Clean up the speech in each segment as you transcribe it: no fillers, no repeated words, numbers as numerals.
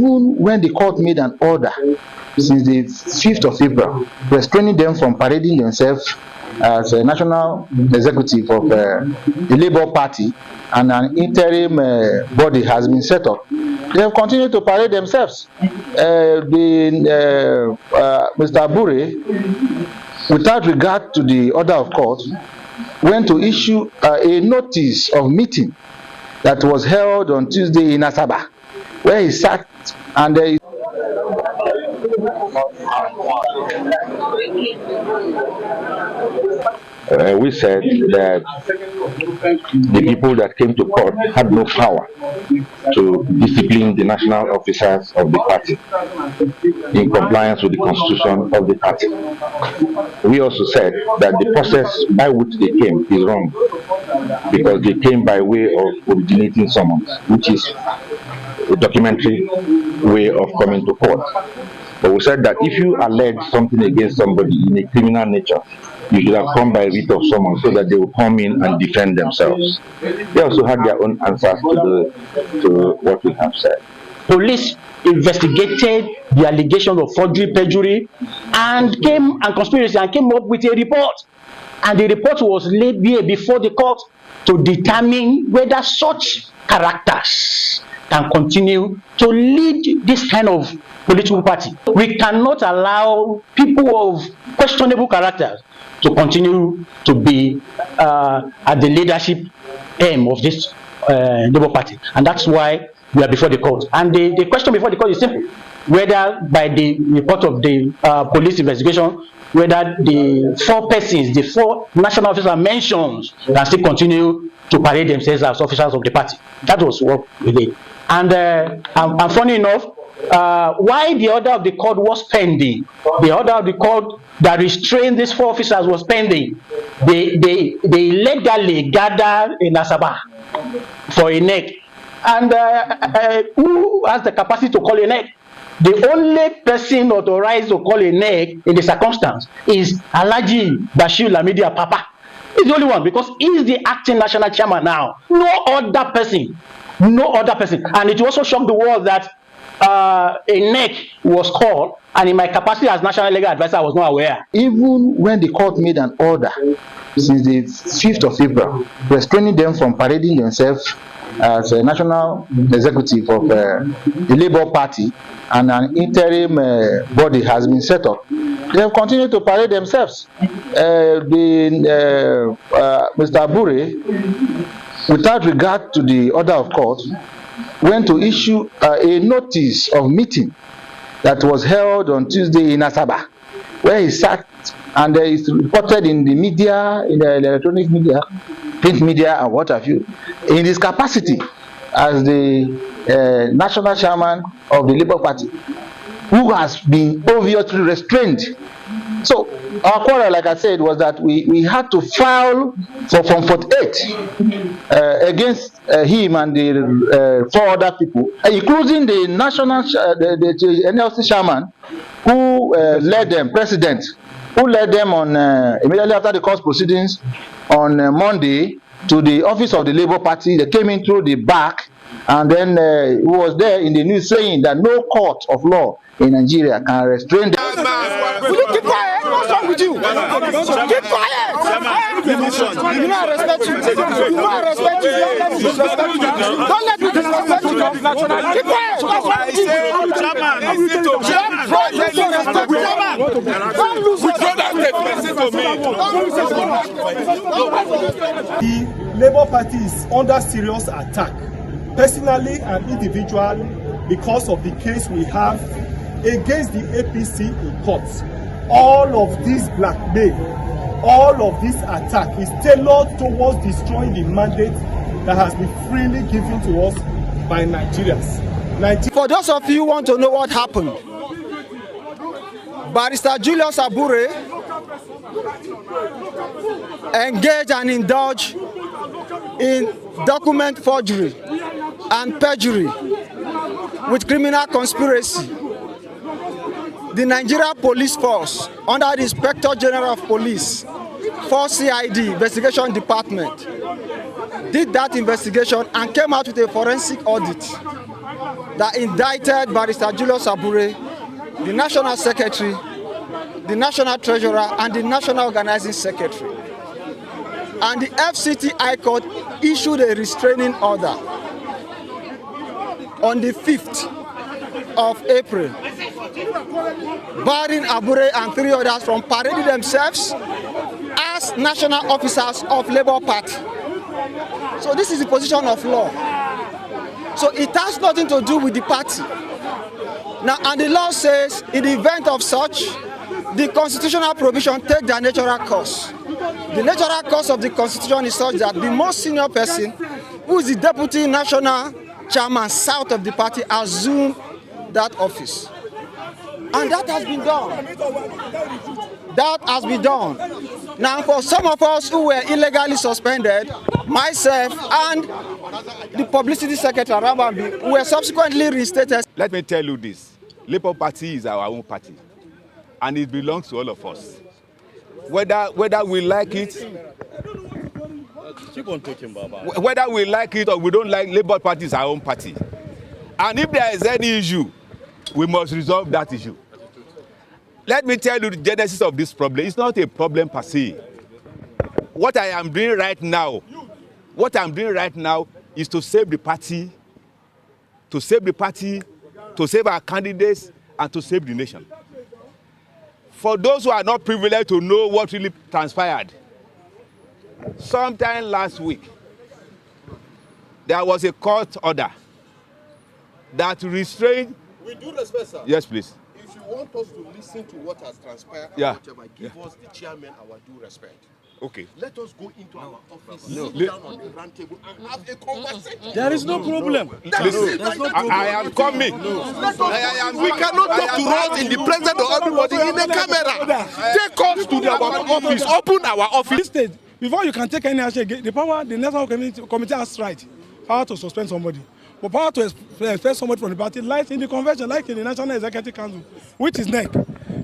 even when the court made an order since the 5th of April, restraining them from parading themselves as a national executive of the Labour Party, and an interim body has been set up, they have continued to parade themselves. Mr. Abure, without regard to the order of court, went to issue a notice of meeting that was held on Tuesday in Asaba, where he sat and we said that the people that came to court had no power to discipline the national officers of the party in compliance with the constitution of the party. We also said that the process by which they came is wrong, because they came by way of originating summons, which is a documentary way of coming to court. But we said that if you allege something against somebody in a criminal nature, you should have come by writ of summons so that they will come in and defend themselves. They also had their own answers to what we have said. Police investigated the allegations of forgery, perjury, and conspiracy, and came up with a report. And the report was laid there before the court to determine whether such characters can continue to lead this kind of political party. We cannot allow people of questionable characters to continue to be at the leadership aim of this Labour Party, and that's why we are before the court. And the question before the court is simple: whether by the report of the police investigation, whether the 4 persons, the 4 national officers mentioned, can still continue to parade themselves as officers of the party. That was what we did. And funny enough, why the order of the court was pending, the order of the court that restrained these 4 officers was pending. They illegally gathered in Asaba for a neck. And who has the capacity to call a neck? The only person authorized to call a neck in the circumstance is Alhaji Bashir Lamidi Papa. He's the only one, because he's the acting national chairman now. No other person. And it also shocked the world that a neck was called, and in my capacity as national legal advisor, I was not aware. Even when the court made an order since the 5th of April, restraining them from parading themselves as a national executive of the Labour Party, and an interim body has been set up, they have continued to parade themselves. Mr. Abure, without regard to the order of court, went to issue a notice of meeting that was held on Tuesday in Asaba, where he sat and is reported in the media, in the electronic media, print media, and what have you, in his capacity as the national chairman of the Labour Party, who has been obviously restrained. So our quarrel, like I said, was that we had to file from 48 against him and the 4 other people, including the national the NLC chairman, who led them, president, who led them on immediately after the court proceedings on Monday to the office of the Labour Party. They came in through the back, and then he was there in the news saying that no court of law in Nigeria can restrain them. Will you keep quiet? What's wrong with you? Keep quiet! You know I respect you. You know I respect you. Don't let me disrespect you. Don't let me disrespect you. Keep quiet! What's wrong with you? Don't lose your The Labour Party is under serious attack, personally and individually, because of the case we have against the APC in courts. All of this blackmail, all of this attack is tailored towards destroying the mandate that has been freely given to us by Nigerians. For those of you who want to know what happened, Barrister Julius Abure engaged and indulged in document forgery and perjury with criminal conspiracy. The Nigeria Police Force, under the Inspector General of Police, for CID Investigation Department, did that investigation and came out with a forensic audit that indicted Barrister Julius Abure, the National Secretary, the National Treasurer, and the National Organizing Secretary. And the FCT High Court issued a restraining order on the 5th of April, barring Abure and 3 others from parading themselves as national officers of Labour Party. So this is the position of law. So it has nothing to do with the party. Now, and the law says, in the event of such, the constitutional provision take their natural course. The natural course of the constitution is such that the most senior person, who is the deputy national chairman south of the party, assume that office. And that has been done. That has been done. Now, for some of us who were illegally suspended, myself and the publicity secretary, Rabambi, were subsequently reinstated. Let me tell you this. Labour Party is our own party, and it belongs to all of us. Whether we like it, keep on talking, Baba. Whether we like it or we don't like, Labour Party is our own party. And if there is any issue, we must resolve that issue. Let me tell you the genesis of this problem. It's not a problem per se. What I am doing right now is to save the party, to save our candidates, and to save the nation. For those who are not privileged to know what really transpired, sometime last week, there was a court order that restrained. With due respect, sir. Yes, please. If you want us to listen to what has transpired, yeah, whatever, give us the chairman our due respect. Okay. Let us go into our office, sit down on the round table, and have a conversation. There is no problem. I am coming. We cannot talk to us in the presence of everybody in the camera. Take us to our office. Open our office. Before you can take any action, the National Committee has right, power to suspend somebody. But power to expel somebody from the party lies in the convention, like in the National Executive Council, which is NEC.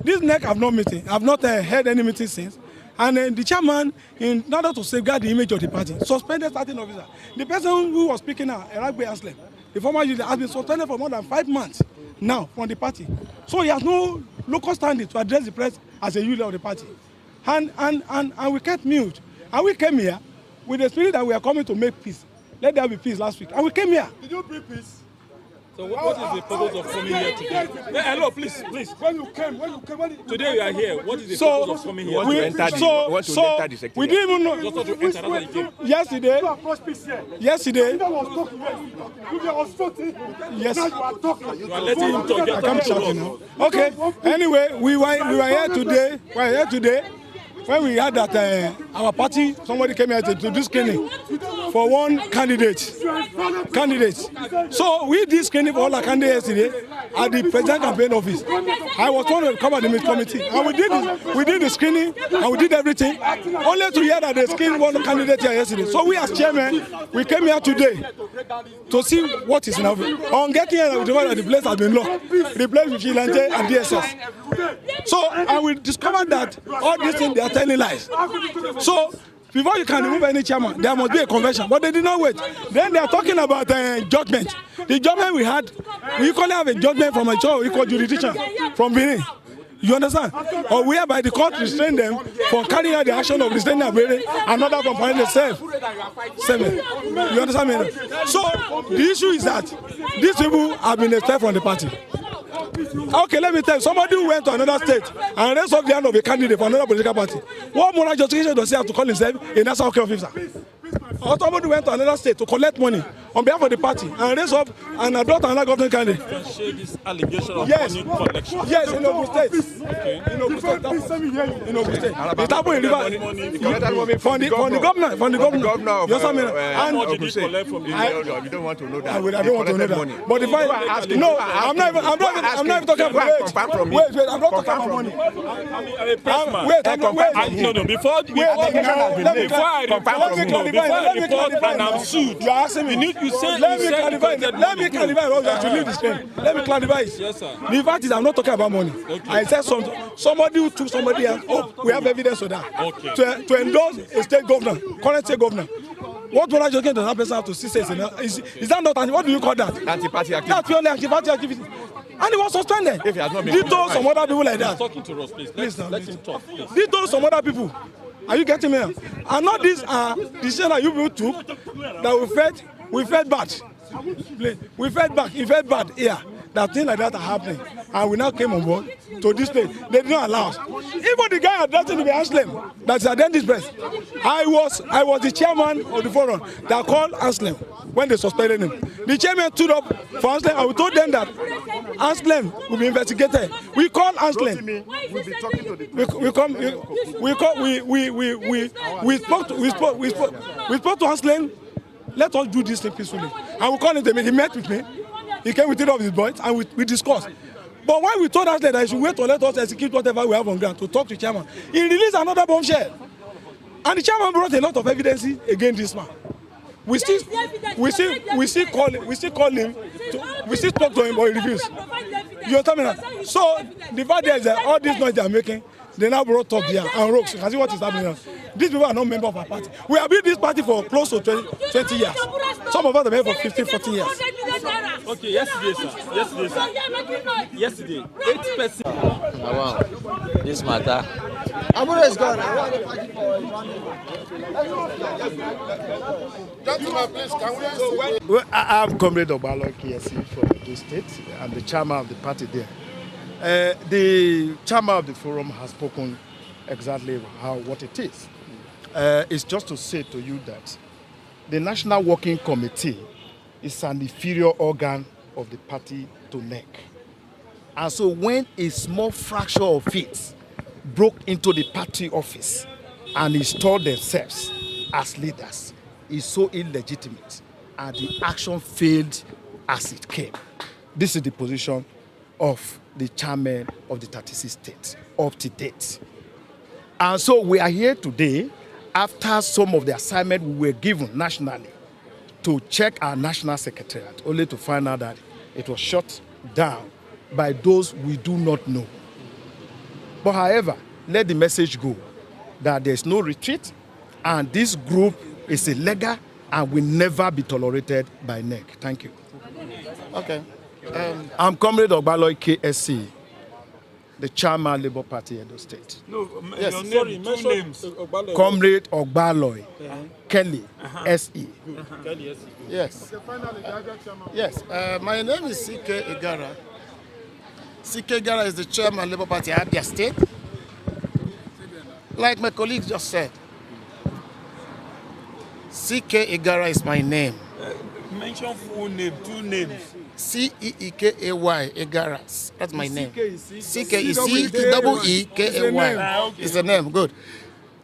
This NEC have no meeting. I've not held any meeting since. And the chairman, in order to safeguard the image of the party, suspended starting officer. The person who was speaking now, Eragbe Anslem, the former leader, has been suspended for more than 5 months now from the party. So he has no local standing to address the press as a leader of the party. And we kept mute. And we came here with the spirit that we are coming to make peace. Let there be peace last week. And we came here. Did you bring peace? So what is the purpose of coming here today? Hello, please. When you came, today we are here. What is the purpose of coming here? We didn't even know. Just want to enter, that's why you came. Yesterday. Yes. You are letting him talk. I can't shout now. Okay. Anyway, we were here today. When we heard that our party, somebody came here to do screening for one candidate. So we did screening for all our candidates yesterday at the President Campaign Office. I was told to come at the committee. And we did the screening and we did everything, only to hear that they screened one candidate here yesterday. So we as chairman, we came here today to see what is in our way. On getting here, we discovered that the place has been locked. The place with Shilante and DSS. So, and we discovered that all these things, they are telling lies. So, before you can remove any chairman, there must be a convention. But they did not wait. Then they are talking about judgment. The judgment we had, we equally have a judgment from a equal jurisdiction from Benin. You understand? Or whereby the court restrained them for carrying out the action of restraining Abere and not from finding themselves. You understand me? So the issue is that these people have been expelled from the party. Okay, let me tell you, somebody who went to another state and raised up the hand of a candidate for another political party, what moral justification does he have to call himself a national officer? Or somebody went to another state to collect money on behalf of the party and raise up and adopt another government candidate. You can share this allegation of money collection. Yes, in Ogun State. Okay. In Ogun State. It happened in Rivers. From the governor. You understand me? How much did you collect from the You don't want to know that. I don't want to know that. But if I'm not even talking about money. Wait, I'm not talking about money. I'm a pressman. No, before I report and I'm sued. You are asking me. You said let me clarify. Let me clarify. Yes, sir. The fact is, I'm not talking about money. Okay. I said somebody who took somebody else. Oh, we have evidence of that. Okay. To endorse a state governor, current state governor. What moral judgment does that person have to say? Is that not? What do you call that? Anti-party activity. That's purely anti-party activity. And he was suspended. If he has not been Dito some other people like that. Talking to us, please. Let him talk, please. Dito some other people. Are you getting me? And not these are decisions that you people took that we fed bad. We fed back. It felt bad here. That things like that are happening, and we now came on board to this place. They did not allow us. Even the guy addressing the Anslem that's attending this press, I was the chairman of the forum that called Anslem when they suspended him. The chairman stood up for Anslem, and we told them that Anslem will be investigated. We called Anslem. We spoke to Anslem. Let us do this thing peacefully. And we called him. He met with me. He came with 3 of his boys, and we discussed. But when we told us that he should wait to let us execute whatever we have on ground to talk to the chairman, he released another bombshell. And the chairman brought a lot of evidence against this man. We still call him, we still talk to him, but he refused. You understand me now? So the fact there is that all this noise they are making, they now brought up here and rocks. You can see what is happening now. These people are not members of our party. We have been this party for close to 20 years. Some of us have been for 15, 14 years. Okay, yesterday, sir. Yesterday, 8 persons. Wow, this matter. Abure is gone. Gentlemen, please, can we... Well, I'm Comrade Ogbalo KSC from the state. I'm the chairman of the party there. The chairman of the forum has spoken exactly what it is. It's just to say to you that the National Working Committee is an inferior organ of the party to NEC. And so when a small fraction of it broke into the party office and installed themselves as leaders, is so illegitimate, and the action failed as it came. This is the position of the chairman of the 36 states up to date. And so we are here today after some of the assignment we were given nationally to check our national secretariat, only to find out that it was shut down by those we do not know. But however, let the message go that there is no retreat, and this group is illegal and will never be tolerated by NEC. Thank you. Okay. I'm Comrade Ogbalo KSC, the chairman Labour Party Edo State. No, yes. Your name, 2 names. Comrade Ogbalo, Kelly, S.E. Kelly, S.E. Yes. Yes. My name is C.K. Igara. C.K. Igara is the chairman Labour Party Abia State. Like my colleague just said, C.K. Igara is my name. Mention full name, 2 names. C-E-E-K-A-Y, Igara. That's my name. C-K is C-E-E-K-A-Y. It's the name, good.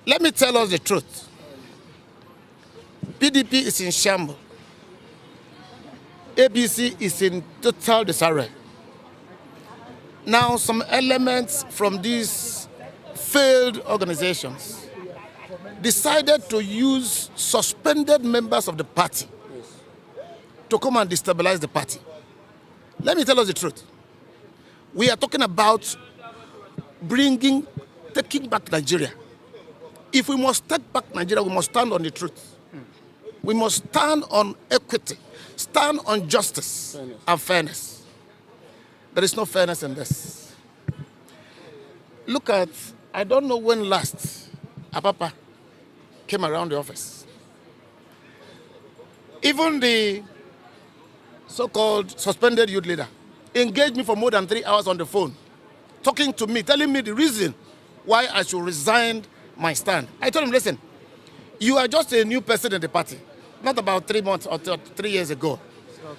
Let me tell us the truth. PDP is in shambles. APC is in total disarray. Now, some elements from these failed organizations decided to use suspended members of the party to come and destabilize the party. Let me tell us the truth. We are talking about taking back Nigeria. If we must take back Nigeria, we must stand on the truth. We must stand on equity, stand on justice and fairness. There is no fairness in this. Look at, I don't know when last Apapa came around the office. Even the so-called suspended youth leader engaged me for more than 3 hours on the phone, talking to me, telling me the reason why I should resign my stand. I told him, listen, you are just a new person in the party, not about 3 months or 3 years ago.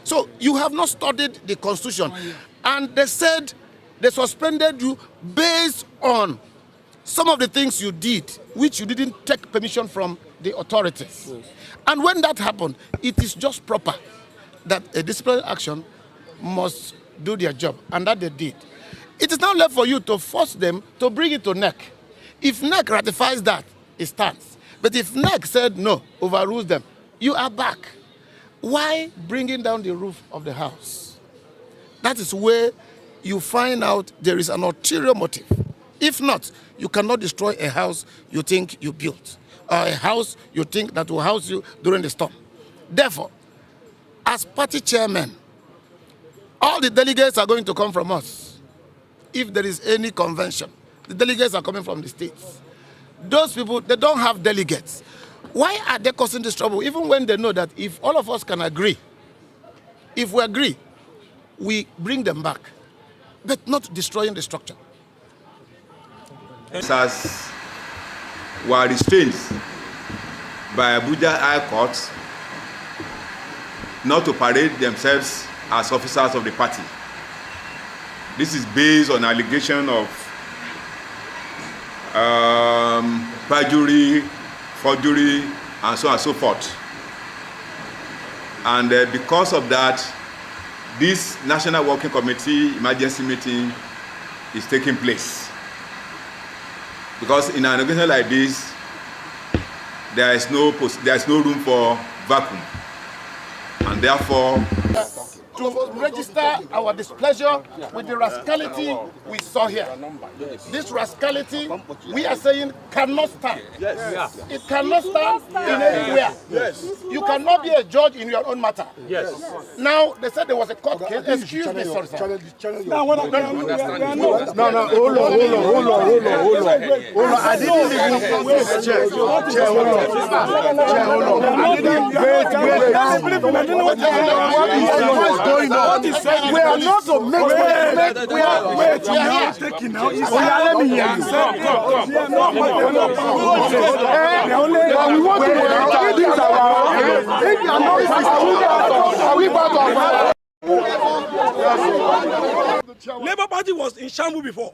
So you have not studied the Constitution. And they said they suspended you based on some of the things you did, which you didn't take permission from the authorities. Yes. And when that happened, it is just proper that a disciplinary action must do their job, and that they did. It is now left for you to force them to bring it to NEC. If NEC ratifies that, it stands. But if NEC said no, overrules them, you are back. Why bringing down the roof of the house? That is where you find out there is an ulterior motive. If not, you cannot destroy a house you think you built. or a house you think that will house you during the storm. Therefore, as party chairman, all the delegates are going to come from us. If there is any convention, the delegates are coming from the states. Those people, they don't have delegates. Why are they causing this trouble? Even when they know that if all of us can agree, if we agree, we bring them back, but not destroying the structure. As were restrained by Abuja High Court not to parade themselves as officers of the party. This is based on allegation of perjury, forgery, and so on and so forth. And because of that, this National Working Committee emergency meeting is taking place. Because in an organization like this, there is no room for vacuum, and therefore to register our displeasure with the rascality we saw here. This rascality, we are saying, cannot stand. Yes. It cannot stand in anywhere. Yes. You cannot be a judge in your own matter. Yes. Now, they said there was a court case. Excuse me, sorry, sir. No, hold on. I didn't even Chair, hold on. Going on. We are not to make we are taking now. Let me hear you. We want to Labour Party was in shambles before.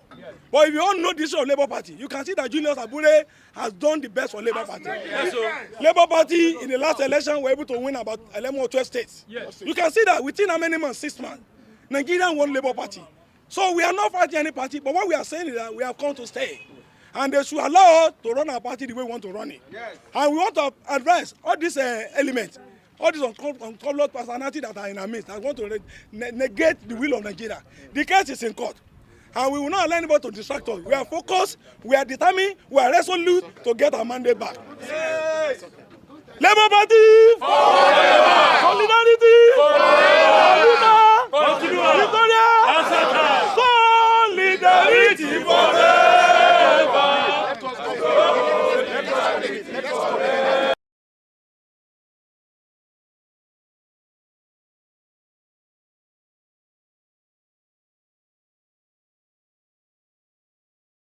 But if you all know this of Labour Party, you can see that Julius Abure has done the best for Labour Party. Yes, Labour Party in the last election were able to win about 11 or 12 states. Yes. You can see that within how many months? 6 months. Nigeria won Labour Party. So we are not fighting any party, but what we are saying is that we have come to stay. And they should allow us to run our party the way we want to run it. Yes. And we want to address all these elements, all these uncolored personalities that are in our midst that want to negate the will of Nigeria. The case is in court. And we will not allow anybody to distract us. We are focused, we are determined, we are resolute to get our mandate back. Yes. Labour Party! Forever!